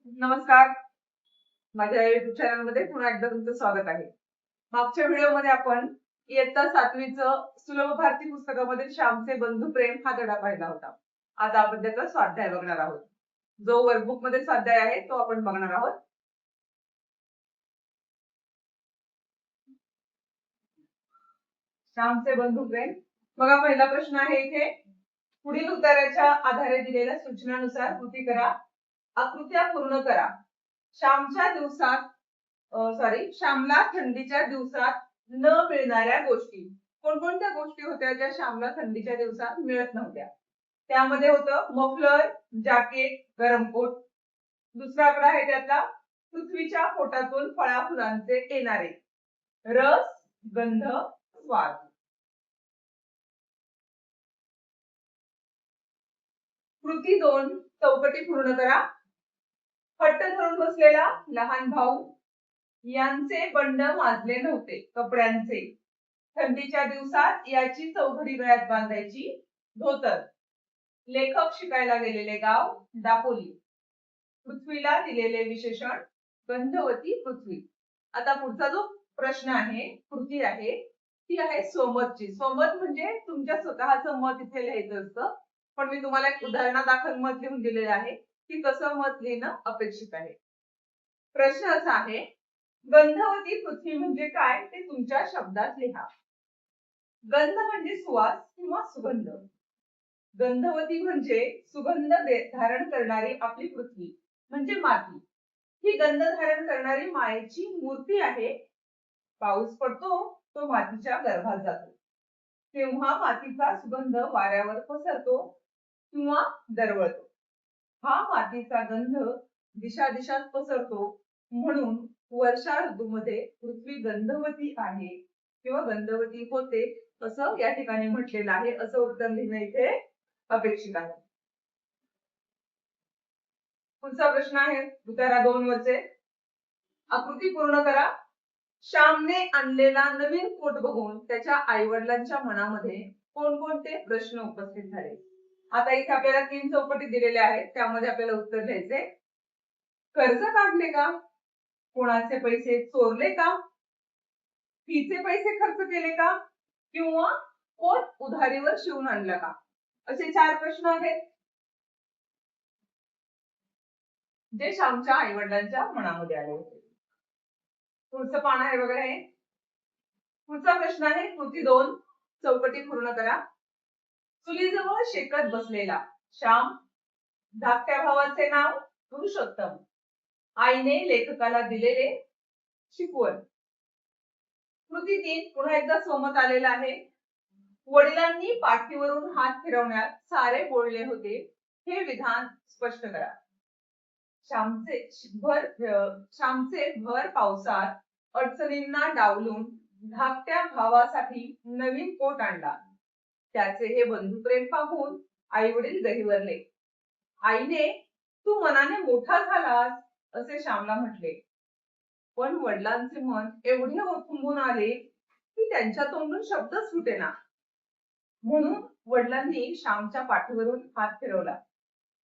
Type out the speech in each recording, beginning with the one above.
नमस्कार. माझ्या YouTube channel मध्ये पुन्हा एकदा तुमचं स्वागत आहे. मागच्या व्हिडिओमध्ये आपण इयत्ता 7वीचं सुलभ भारती पुस्तकामधील श्यामचे बंधू प्रेम हा धडा पाहिला होता. आता आपण त्याचा स्वाध्याय बघणार आहोत. जो वर्कबुक मध्ये स्वाध्याय आहे तो आपण बघणार आहोत. श्यामचे बंधू प्रेम. बघा, पहिला प्रश्न आहे इथे. पुढील उत्तराच्या आधारे दिलेल्या सूचनानुसार कृती करा. आकृत्या पूर्ण करा. श्यामला थंडीच्या दिवसात न मिळणाऱ्या गोष्टी. कोणकोणत्या गोष्टी होत्या ज्या श्यामला थंडीच्या दिवसात मिळत नव्हत्या? त्यामध्ये होतं मफलर, जॅकेट, गरम कोट. दुसरा आकडा आहे त्यातला, पृथ्वीच्या पोटातून फळाफुलांचे येणारे रस, गंध, स्वाद. कृती 2, चौकटी पूर्ण करा. हट्ट धरून बसलेला लहान भाऊ यांचे बंड माजले नव्हते कपड्यांचे. थंडीच्या दिवसात याची चौघडी गळ्यात बांधायची. धोतर. लेखक शिकायला गेलेले गाव दापोली. पृथ्वीला दिलेले विशेषण गंधवती पृथ्वी. आता पुढचा जो प्रश्न आहे, कृती आहे, ती आहे स्वमतची. स्वमत म्हणजे तुमच्या स्वतःचं मत इथे लिहायचं असतं, पण मी तुम्हाला एक उदाहरणादाखल मत लिहून दिलेलं आहे की कसं मत लिहिणं अपेक्षित आहे. प्रश्न असा आहे, गंधवती पृथ्वी म्हणजे काय ते तुमच्या शब्दात लिहा. गंध म्हणजे सुवास किंवा सुगंध. गंधवती म्हणजे सुगंध धारण करणारी आपली पृथ्वी म्हणजे माती. ही गंध धारण करणारी मायेची मूर्ती आहे. पाऊस पडतो तो मातीच्या गर्भात जातो, तेव्हा मातीचा सुगंध वाऱ्यावर पसरतो किंवा दरवळतो. हा मातीचा गंध दिशा दिशात पसरतो, म्हणून वर्षा ऋतूमध्ये पृथ्वी गंधवती आहे किंवा गंधवती होते असं या ठिकाणी म्हटलेलं आहे. असं उत्तर लिहिणं इथे अपेक्षित आहे. पुढचा प्रश्न आहे उतारा 2 वरचे. आकृती पूर्ण करा. श्यामने आणलेला नवीन कोट बघून त्याच्या आई वडिलांच्या मनामध्ये कोणकोणते प्रश्न उपस्थित झाले? आता इथे आपल्याला 3 चौकटी दिलेल्या आहेत, त्यामध्ये आपल्याला उत्तर द्यायचे. कर्ज काढले का? कोणाचे पैसे चोरले का? फीचे पैसे खर्च केले का? किंवा कोट उधारीवर शिवून आणला का? असे 4 प्रश्न आहेत जे श्यामच्या आई वडिलांच्या मनामध्ये आले होते. पुढचं पान आहे बघा हे. पुढचा प्रश्न आहे कृती 2, चौकटी पूर्ण करा. चुलीजवळ शेकत बसलेला श्याम. धाकट्या भावाचे नाव पुरुषोत्तम. आईने लेखकाला दिलेले शिकवण. कृती 3, पुन्हा एकदा स्वमत आलेला आहे. वडिलांनी पाठीवरून हात फिरवण्यात सारे बोलले होते, हे विधान स्पष्ट करा. श्यामचे भर पावसात अडचणींना डावलून धाकट्या भावासाठी नवीन कोट आणला. त्याचे हे बंधुप्रेम पाहून आई वडील गहिवरले. आईने तू मनाने मोठा झालास असे श्यामला म्हटले, पण वडिलांचे मन एवढे ओथंबून आले की त्यांच्या तोंडून शब्दच सुटेना. म्हणून वडिलांनी श्यामच्या पाठीवरून हात फिरवला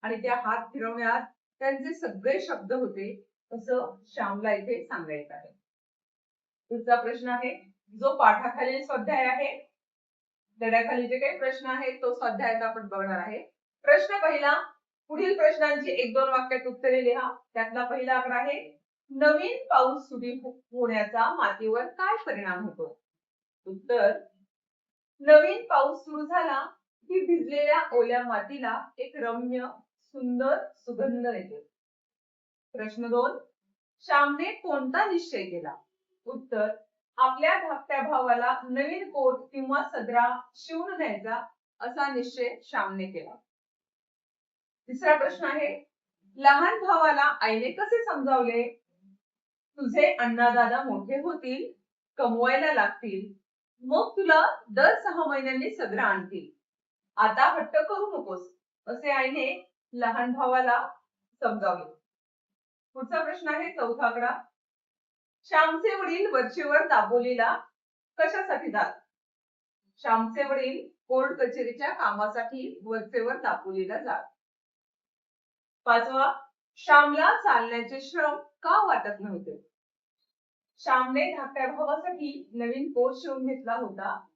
आणि त्या हात फिरवण्यात त्यांचे सगळे शब्द होते असं श्यामला इथे सांगायचं आहे. पुढचा प्रश्न आहे जो पाठाखालील स्वाध्याय आहे. धड्याखाली जे काही प्रश्न आहेत तो स्वाध्याय आपण बघणार आहे. प्रश्न पहिला, पुढील प्रश्नांची 1-2 वाक्यात उत्तरे लिहा. त्यातला पहिला आकडा आहे, नवीन पाऊस सुरू होण्याचा मातीवर काय परिणाम होतो? उत्तर, नवीन पाऊस सुरू झाला की भिजलेल्या ओल्या मातीला एक रम्य सुंदर सुगंध येतो. प्रश्न 2, श्यामने कोणता निश्चय केला? उत्तर, आपल्या धाकट्या भावाला नवीन कोट किंवा सदरा शिवून द्यायचा असा निश्चय श्यामने केला. तिसरा प्रश्न आहे, लहान भावाला आईने कसे समजावले? तुझे अण्णा दादा मोठे होतील, कमवायला लागतील, मग तुला दर 6 महिन्यांनी सदरा आणतील. आता हट्ट करू नकोस असे आईने लहान भावाला समजावले. पुढचा प्रश्न आहे चौथा आकडा, श्यामचे वडील वरचेवर दापोलीला कशासाठी जात? श्यामचे वडील कोर्ट कचेरीच्या कामासाठी वरचेवर दापोलीला जात. पाचवा, श्यामला चालण्याचे श्रम का वाटत नव्हते? श्यामने धाकट्या भावासाठी नवीन कोट शिवून घेतला होता.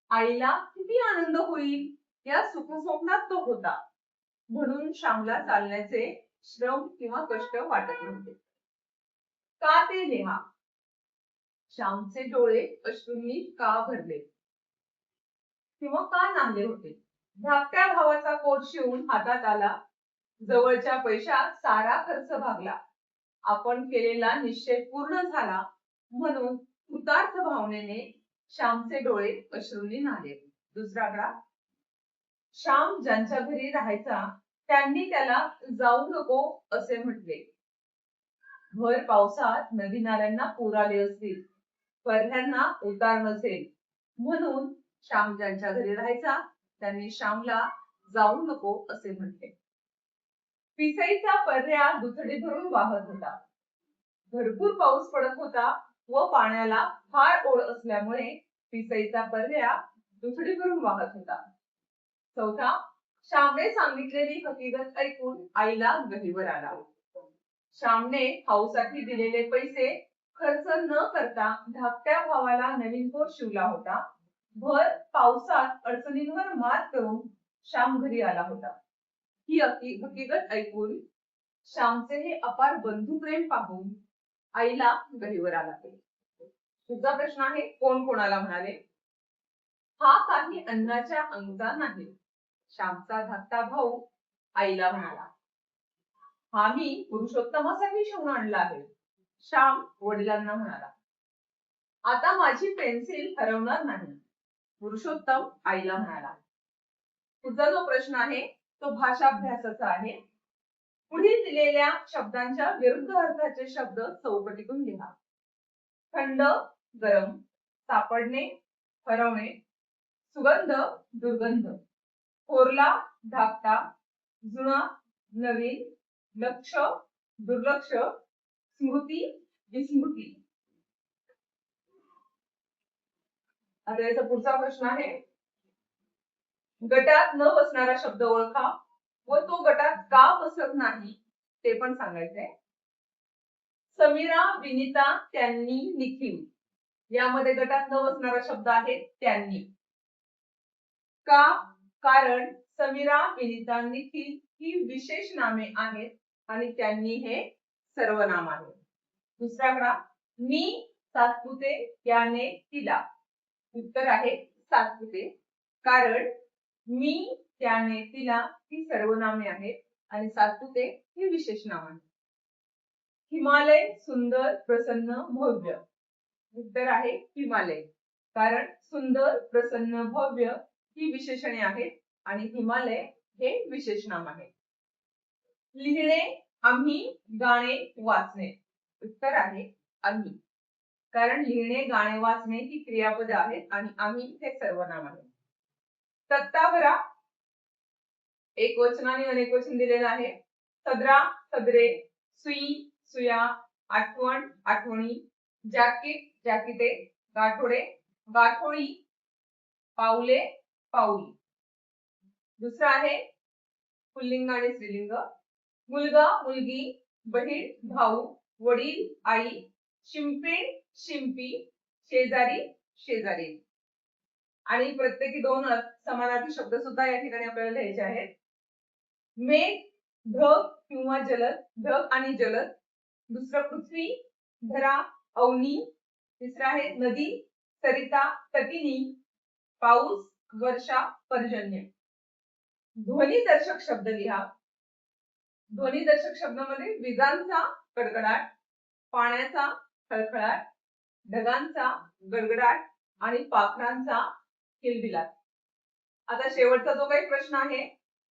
आईला किती आनंद होईल या सुखस्वप्नात तो होता. म्हणून श्यामला चालण्याचे श्रम किंवा कष्ट वाटत नव्हते. का ते लिहा. श्यामचे डोळे अश्रूंनी का भरले किंवा का नांदले होते? धाकट्या भावाचा कोट शिवून हातात आला. जवळच्या पैशात सारा खर्च भागला. आपण केलेला निश्चय पूर्ण झाला म्हणून कृतार्थ भावनेने श्यामचे डोळे अश्रूंनी न्हाले. दुसरा आकडा. श्याम ज्यांच्या घरी राहायचा त्यांनी त्याला जाऊ नको असे म्हटले. भर पावसात नदी नाल्यांना पूर आले असतील, पर्ह्यांना उतार नसेल म्हणून श्याम ज्यांच्या घरी राहायचा त्यांनी श्यामला जाऊ नको असे म्हटले. पिसईचा पर्या दुथडी भरून वाहत होता. भरपूर पाऊस पडत होता व पाण्याला फार ओढ असल्यामुळे पिसईचा पर्या दुथडी भरून वाहत होता. चौथा. श्यामने सांगितलेली हकीकत ऐकून आईला गहिवर आला. श्यामने खाऊसाठी दिलेले पैसे खर्च न करता धाकट्या भावाला नवीन कोट शिवला होता. भर पावसात अडचणींवर मात करून श्याम घरी आला होता. ही हकीकत ऐकून श्यामचे हे अपार बंधुप्रेम पाहून आईला गहिवर आला. तुझा प्रश्न आहे, कोण कोणाला म्हणाले? हा काही अन्नाच्या अंगचा नाही. श्यामचा धाकटा भाऊ आईला म्हणाला. हा मी पुरुषोत्तमासाठी शिवून आणला आहे. श्याम वडिलांना म्हणाला. आता माझी पेन्सिल हरवणार नाही. पुरुषोत्तम आईला म्हणाला. तुझा जो प्रश्न आहे तो भाषाभ्यासाचा आहे. पुढील दिलेल्या शब्दांच्या विरुद्ध अर्थाचे शब्द चौकटीतून लिहा. थंड, गरम, सापडणे, हरवणे, सुगंध, दुर्गंध, थोरला, धाकटा, जुना, नवीन, लक्ष, दुर्लक्ष, स्मृती, विस्मृती. आता याचा पुढचा प्रश्न आहे. गटात न बसणारा शब्द ओळखा व तो गटात का बसत नाही ते पण सांगायचंय. समीरा, विनिता, त्यांनी, निखिल यामध्ये गटात न बसणारा शब्द आहे त्यांनी. का? कारण समीरा, विनिता, निखिल ही विशेष नामे आहेत आणि त्यांनी हे सर्वनाम आहे. दुसरा आकडा. मी, सातपुते, त्याने, तिला. उत्तर आहे सातपुते. कारण मी, त्याने, तिला ही सर्वनामे आहेत आणि सातपुते ही विशेष नाम आहे. हिमालय, सुंदर, प्रसन्न, भव्य. उत्तर आहे हिमालय. कारण सुंदर, प्रसन्न, भव्य ही विशेषणे आहेत आणि हिमालय हे विशेष नाम आहे. लिहिणे, आम्ही, गाणे, वाचणे. उत्तर आहे आम्ही. कारण लिहिणे, गाणे, वाचणे ही क्रियापद आहेत आणि आम्ही हे सर्वनाम आहे. तक्ता भरा. एक वचन आणि अनेक वचन दिलेलं आहे. सदरा, सदरे, सुई, सुया, आठवण, आठवणी, जाकीट, जाकिटे, गाठोडे, गाठोडी, पाऊले, पाऊली. दुसरा आहे पुल्लिंग आणि स्त्रीलिंग. मुलगा, मुलगी, बहीण, भाऊ, वडील, आई, शिंपीण, शिंपी, शेजारी, शेजारी. आणि प्रत्येकी दोन समानार्थी शब्द सुद्धा या ठिकाणी आपल्याला लिहायचे आहेत. मेघ, ढग किंवा जलद, ढग आणि जलद. दुसरं पृथ्वी, धरा, अवनी. तिसरा आहे नदी, सरिता, तटिनी, पाऊस, वर्षा, पर्जन्य. ध्वनिदर्शक शब्द लिहा. ध्वनिदर्शक शब्दामध्ये विजांचा कडकडाट, पाण्याचा खळखळाट, ढगांचा गडगडाट आणि पाखरांचा किलबिलाट. आता शेवटचा जो काही प्रश्न आहे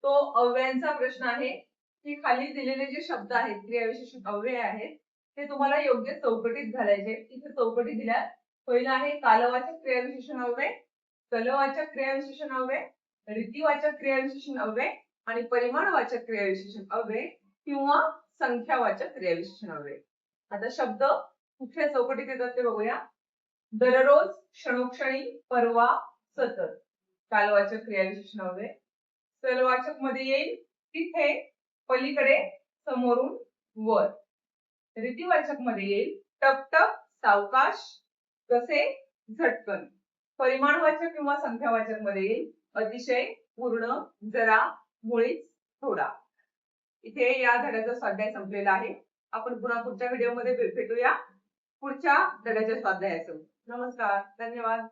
तो अव्ययांचा प्रश्न आहे की खाली दिलेले जे शब्द आहेत, क्रियाविशेषण अव्यय आहेत, ते तुम्हाला योग्य चौकटीत घालायचे. इथे चौकटी दिल्या. पहिला आहे कालवाचक क्रियाविशेषण अव्यय, स्थलवाचक क्रियाविशेषण अव्यय, रीतिवाचक क्रियाविशेषण अव्यय आणि परिमाणवाचक क्रियाविशेषण अव्यय किंवा संख्यावाचक क्रियाविशेषण अव्यय. आता शब्द कुठल्या चौकटीत येतात ते बघूया. दररोज, क्षणोक्षणी, परवा, सतत. कालवाचक क्रियाविशेषण अव्यय. स्थलवाचक मध्ये येईल तिथे, पलीकडे, समोरून, वर. रीतिवाचक मध्ये येईल टपटप, सावकाश, कसे, झटकन. परिमाणवाचक किंवा संख्यावाचक मध्ये येईल अतिशय, पूर्ण, जरा, मुळीच, थोडा. इथे या धड्याचा स्वाध्याय संपलेला आहे. आपण पुन्हा पुढच्या व्हिडिओमध्ये भेटूया पुढच्या धड्याच्या स्वाध्यायासह. नमस्कार, धन्यवाद.